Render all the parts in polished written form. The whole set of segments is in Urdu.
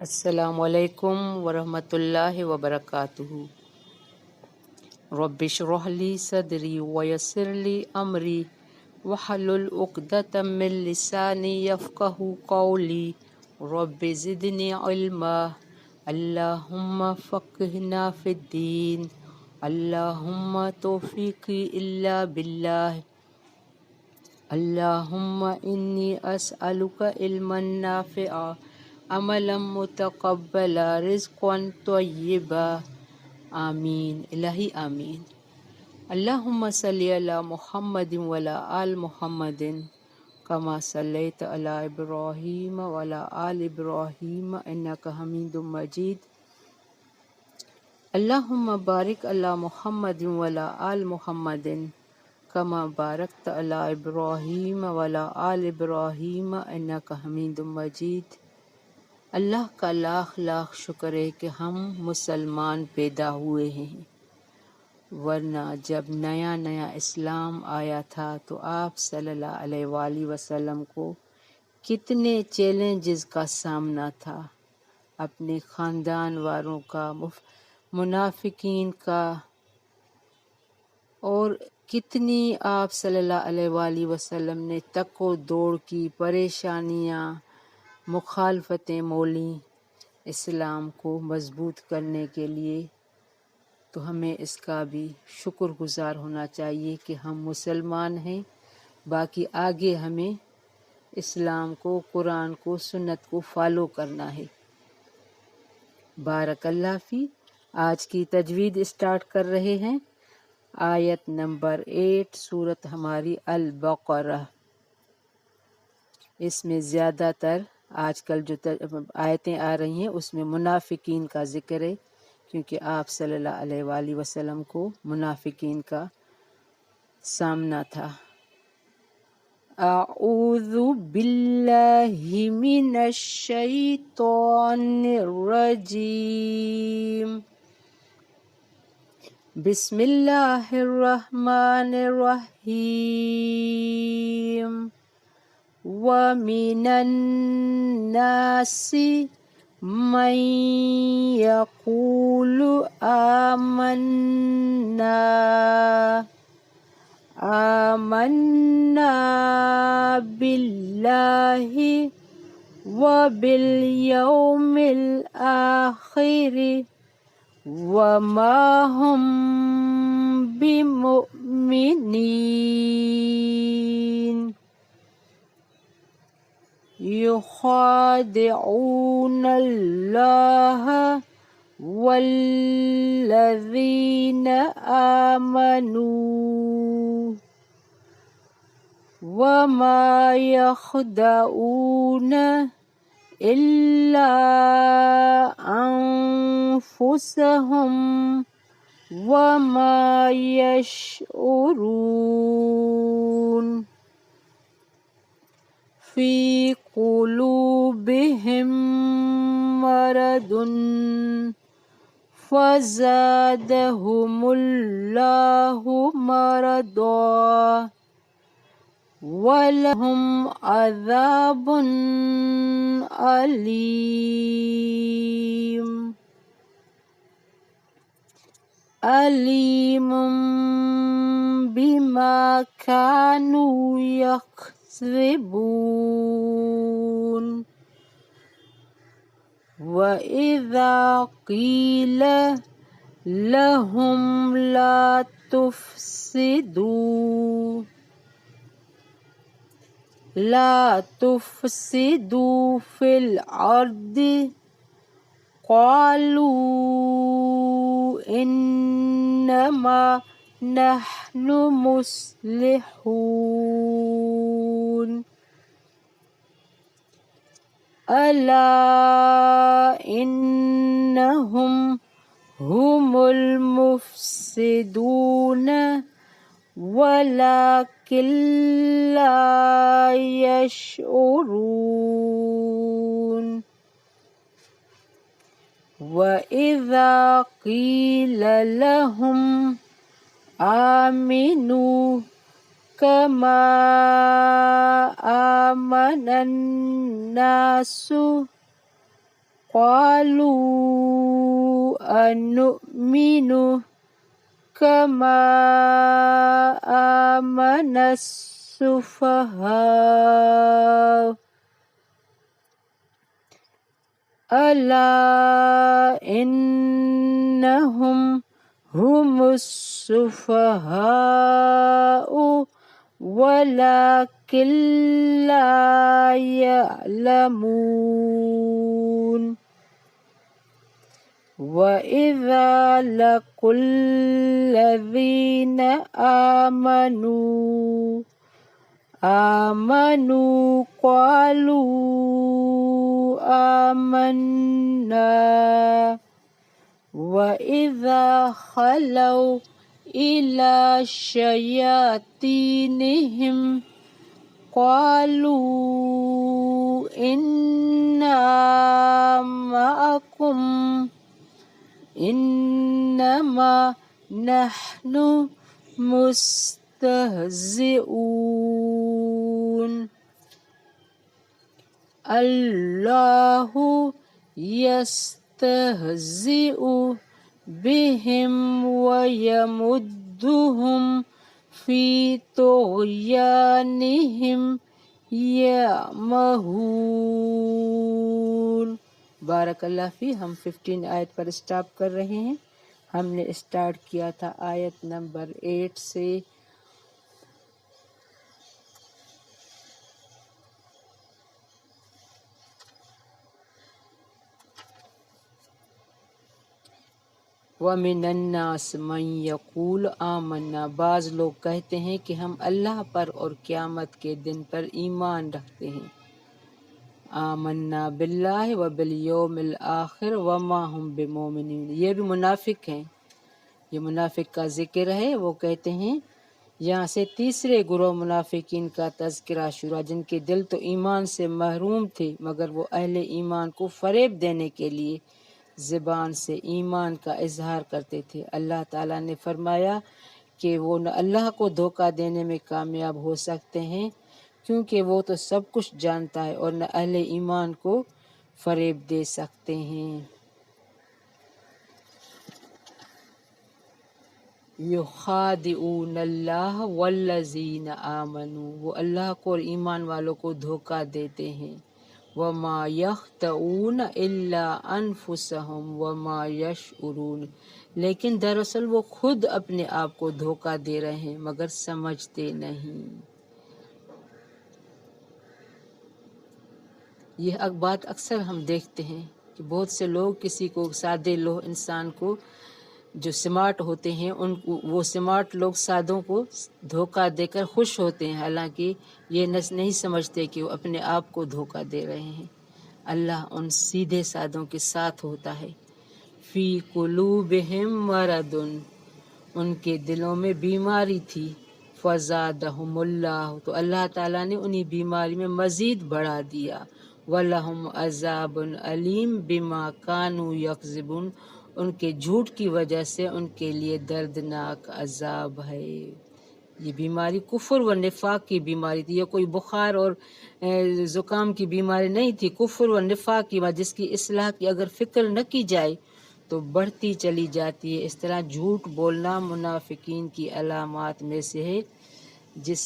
السلام علیکم ورحمۃ اللہ وبرکاتہ۔ رب اشرح لی صدری ویسر لی امری واحلل عقدۃ من لسانی یفقہوا قولی رب زدنی علما اللہم فقہنا فی الدین اللہم توفیقی الا باللہ اللہم انی اسألک علما نافعا عملا متقبلا رزقا طیبا آمین الہی آمین۔ اللہم صلی علی محمد وعلی آل محمد کما صلیت علی ابراہیم وعلی آل ابراہیم انک حمید مجید۔ اللہم بارک علی محمد وعلی آل محمد کما بارکت علی ابراہیم وعلی آل ابراہیم انک حمید مجید۔ اللہ کا لاکھ لاکھ شکر ہے کہ ہم مسلمان پیدا ہوئے ہیں، ورنہ جب نیا نیا اسلام آیا تھا تو آپ صلی اللہ علیہ وآلہ وسلم کو کتنے چیلنجز کا سامنا تھا، اپنے خاندان والوں کا، منافقین کا، اور کتنی آپ صلی اللہ علیہ وآلہ وسلم نے تک و دوڑ کی، پریشانیاں، مخالفتیں مولیں اسلام کو مضبوط کرنے کے لیے۔ تو ہمیں اس کا بھی شکر گزار ہونا چاہیے کہ ہم مسلمان ہیں، باقی آگے ہمیں اسلام کو، قرآن کو، سنت کو فالو کرنا ہے۔ بارک اللہ فی۔ آج کی تجوید اسٹارٹ کر رہے ہیں، آیت نمبر 8 سورت ہماری البقرہ۔ اس میں زیادہ تر آج کل جو آیتیں آ رہی ہیں اس میں منافقین کا ذکر ہے، کیونکہ آپ صلی اللہ علیہ وآلہ وسلم کو منافقین کا سامنا تھا۔ اعوذ باللہ من الشیطان الرجیم، بسم اللہ الرحمن الرحیم۔ وَمِنَ النَّاسِ مَن يَقُولُ آمَنَّا بِاللَّهِ وَبِالْيَوْمِ الْآخِرِ وَمَا هُمْ بِمُؤْمِنِينَ يخادعون الله والذين آمنوا وما يخدعون إلا أنفسهم وما يشعرون۔ في قلوبهم مرض فزادهم الله مرضا ولهم عذاب أليم بما كانوا يكذبون۔ وَإِذَا قِيلَ لَهُمْ لَا تُفْسِدُوا فِي الْأَرْضِ قَالُوا إِنَّمَا نَحْنُ مُصْلِحُونَ۔ أَلَا إِنَّهُمْ هُمُ الْمُفْسِدُونَ وَلَكِنْ لَا يَشْعُرُونَ۔ وَإِذَا قِيلَ لَهُمْ آمِنُوا كَمَا آمَنَ النَّاسُ قالوا أنؤمن كما آمن السفهاء ألا إنهم هم السفهاء ولكن لا يعلمون وإذا لقوا الذين آمنوا قالوا آمنا وإذا خلوا إلى شياطينهم قالوا إنا معكم إنما نحن مستهزئون الله يستهزئ بهم ويمدهم في طغيانهم يعمهون۔ بارک اللہ فی۔ ہم 15 آیت پر اسٹاپ کر رہے ہیں۔ ہم نے اسٹارٹ کیا تھا آیت نمبر 8 سے۔ وَمِنَ النَّاسِ مَن يَقُولُ آمَنَّا، بعض لوگ کہتے ہیں کہ ہم اللہ پر اور قیامت کے دن پر ایمان رکھتے ہیں۔ آمنا باللہ وبالیوم الآخر وما ہم بمومنین، یہ بھی منافق ہیں، یہ منافق کا ذکر ہے۔ وہ کہتے ہیں، یہاں سے تیسرے گروہ منافقین کا تذکرہ شروع، جن کے دل تو ایمان سے محروم تھے مگر وہ اہل ایمان کو فریب دینے کے لیے زبان سے ایمان کا اظہار کرتے تھے۔ اللہ تعالیٰ نے فرمایا کہ وہ نہ اللہ کو دھوکہ دینے میں کامیاب ہو سکتے ہیں کیونکہ وہ تو سب کچھ جانتا ہے، اور نہ اہل ایمان کو فریب دے سکتے ہیں۔ یخادعون اللہ والذین آمنوا، وہ اللہ کو اور ایمان والوں کو دھوکہ دیتے ہیں۔ وما یخدعون الا انفسهم وما یشعرون، لیکن دراصل وہ خود اپنے آپ کو دھوکہ دے رہے ہیں مگر سمجھتے نہیں۔ یہ بات اکثر ہم دیکھتے ہیں کہ بہت سے لوگ کسی کو، سادے لوگ انسان کو جو سمارٹ ہوتے ہیں، ان کو وہ سمارٹ لوگ سادوں کو دھوکہ دے کر خوش ہوتے ہیں، حالانکہ یہ نہیں سمجھتے کہ وہ اپنے آپ کو دھوکہ دے رہے ہیں۔ اللہ ان سیدھے سادوں کے ساتھ ہوتا ہے۔ فی قلوبہم مرض، ان کے دلوں میں بیماری تھی۔ فزادہم اللہ، تو اللہ تعالیٰ نے انہی بیماری میں مزید بڑھا دیا۔ وَلَهُمْ عَذَابٌ عَلِيمٌ بِمَا كَانُوا يَكْذِبُونَ، ان کے جھوٹ کی وجہ سے ان کے لیے دردناک عذاب ہے۔ یہ بیماری کفر و نفاق کی بیماری تھی، یہ کوئی بخار اور زکام کی بیماری نہیں تھی، کفر و نفاق کی، جس کی اصلاح کی اگر فکر نہ کی جائے تو بڑھتی چلی جاتی ہے۔ اس طرح جھوٹ بولنا منافقین کی علامات میں سے ہے، جس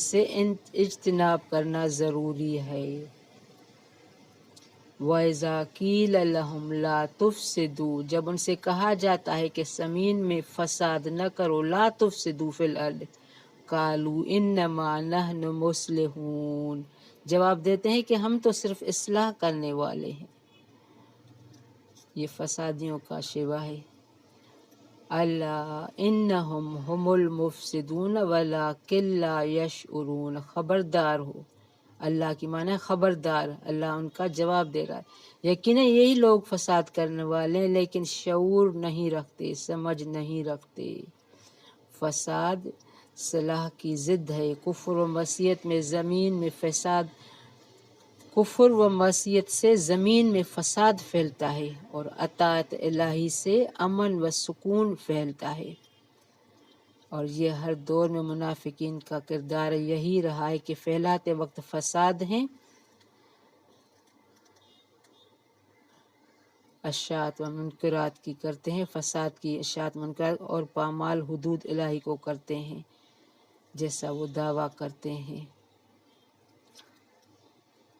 سے اجتناب کرنا ضروری ہے۔ وَإِذَا قِيلَ لَهُمْ لَا تُفْسِدُوا، جب ان سے کہا جاتا ہے کہ زمین میں فساد نہ کرو، لا تفسدوا فی الارض، قالوا انما نحن مصلحون، جواب دیتے ہیں کہ ہم تو صرف اصلاح کرنے والے ہیں۔ یہ فسادیوں کا شیوہ ہے۔ الا انہم هم المفسدون ولکن لا یشعرون، خبردار ہو، اللہ کی معنی ہے خبردار، اللہ ان کا جواب دے رہا ہے، یقیناً یہی لوگ فساد کرنے والے ہیں لیکن شعور نہیں رکھتے، سمجھ نہیں رکھتے۔ فساد صلاح کی ضد ہے، کفر و معصیت میں زمین میں فساد، کفر و معصیت سے زمین میں فساد پھیلتا ہے اور اطاعت الہی سے امن و سکون پھیلتا ہے۔ اور یہ ہر دور میں منافقین کا کردار یہی رہا ہے کہ پھیلاتے وقت فساد ہیں اشاعت و منکرات کی کرتے ہیں، فساد کی اشاعت منکرات اور پامال حدود الہی کو کرتے ہیں جیسا وہ دعویٰ کرتے ہیں۔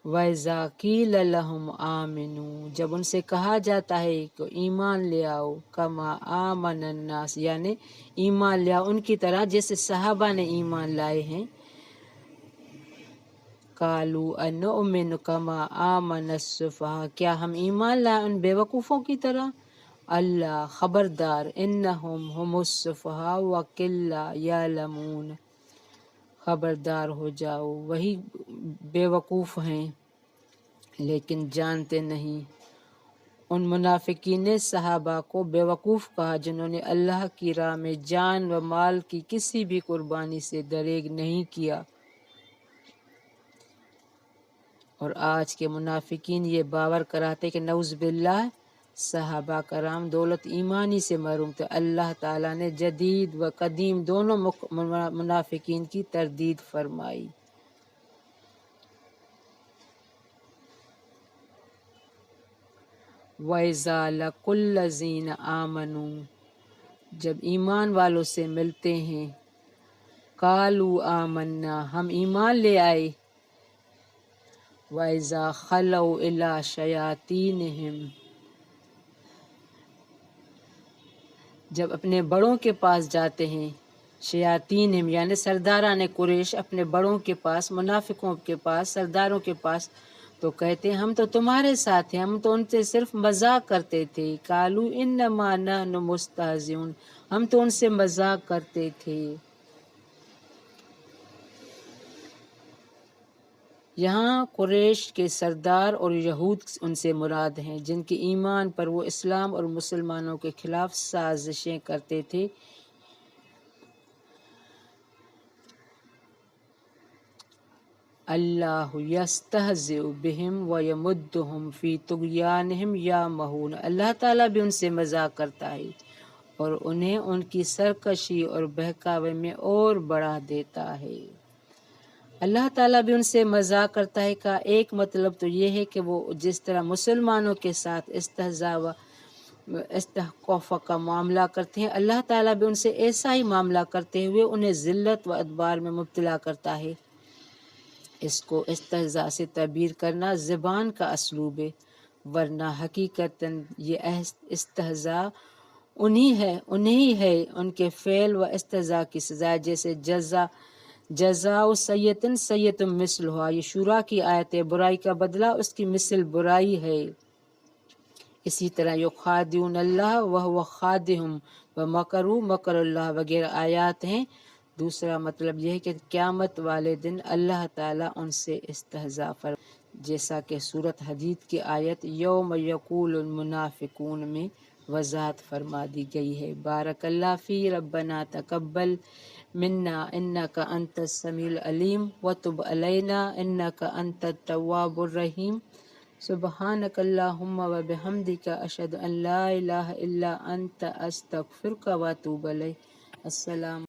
وَإِذَا قِيلَ لَهُمْ آمِنُوا، جب ان سے کہا جاتا ہے کہ ایمان لے آؤ، کما آمن الناس، یعنی ایمان لے آؤ ان کی طرح جیسے صحابہ نے ایمان لائے ہیں، قَالُوا أَنُؤْمِنُ كَمَا آمَنَ السُّفَهَاءُ، کیا ہم ایمان لائیں ان بیوقوفوں کی طرح؟ اللہ خبردار، انہم ہم السفہاء وَقِلَّ یعلمون، خبردار ہو جاؤ، وہی بیوقوف ہیں لیکن جانتے نہیں۔ ان منافقین نے صحابہ کو بیوقوف کہا جنہوں نے اللہ کی راہ میں جان و مال کی کسی بھی قربانی سے دریغ نہیں کیا، اور آج کے منافقین یہ باور کراتے کہ نعوذ باللہ صحابہ کرام دولت ایمانی سے محروم تھے۔ اللہ تعالیٰ نے جدید و قدیم دونوں منافقین کی تردید فرمائی۔ وَإِذَا لَقُوا الَّذِينَ آمَنُوا، جب ایمان والوں سے ملتے ہیں، قَالُوا آمَنَّا، ہم ایمان لے آئے، وَإِذَا خَلَوْا إِلَىٰ شَيَاطِینِهِمْ، جب اپنے بڑوں کے پاس جاتے ہیں، شیاطینہم یعنی سرداران قریش اپنے بڑوں کے پاس، منافقوں کے پاس، سرداروں کے پاس، تو کہتے ہیں ہم تو تمہارے ساتھ ہیں، ہم تو ان سے صرف مذاق کرتے تھے، قالوا انما نحن مستہزئون، ہم تو ان سے مذاق کرتے تھے۔ یہاں قریش کے سردار اور یہود ان سے مراد ہیں جن کے ایمان پر وہ اسلام اور مسلمانوں کے خلاف سازشیں کرتے تھے۔ اللہ یستہزئ بہم ویمدہم فی طغیانہم یعمہون، اللہ تعالیٰ بھی ان سے مذاق کرتا ہے اور انہیں ان کی سرکشی اور بہکاوے میں اور بڑھا دیتا ہے۔ اللہ تعالیٰ بھی ان سے مذاق کرتا ہے کا ایک مطلب تو یہ ہے کہ وہ جس طرح مسلمانوں کے ساتھ استہزاء و استخفاف کا معاملہ کرتے ہیں، اللہ تعالیٰ بھی ان سے ایسا ہی معاملہ کرتے ہوئے انہیں ذلت و ادبار میں مبتلا کرتا ہے۔ اس کو استہزاء سے تعبیر کرنا زبان کا اسلوب ہے، ورنہ حقیقتاً یہ استہزاء انہی ہے ان کے فعل و استہزاء کی سزا، جیسے جزاء سیئۃ سیئۃ مثلھا، یہ شورا کی آیت ہے، برائی کا بدلہ اس کی مثل برائی ہے۔ اسی طرح یخادعون اللہ وہو خادعہم ومکروا مکر اللہ وغیرہ آیات ہیں۔ دوسرا مطلب یہ ہے کہ قیامت والے دن اللہ تعالیٰ ان سے استہزاء فرمائے، جیسا کہ سورۃ حدید کی آیت یوم یقول المنافقون میں وضاحت فرما دی گئی ہے۔ بارک اللہ فی، ربنا تقبل منا انک انت السمیع العلیم وتب علینا انک انت التواب الرحیم۔ سبحانک اللہم وبحمدک، اشہد ان لا الہ الا انت، استغفرک واتوب الیک۔ السلام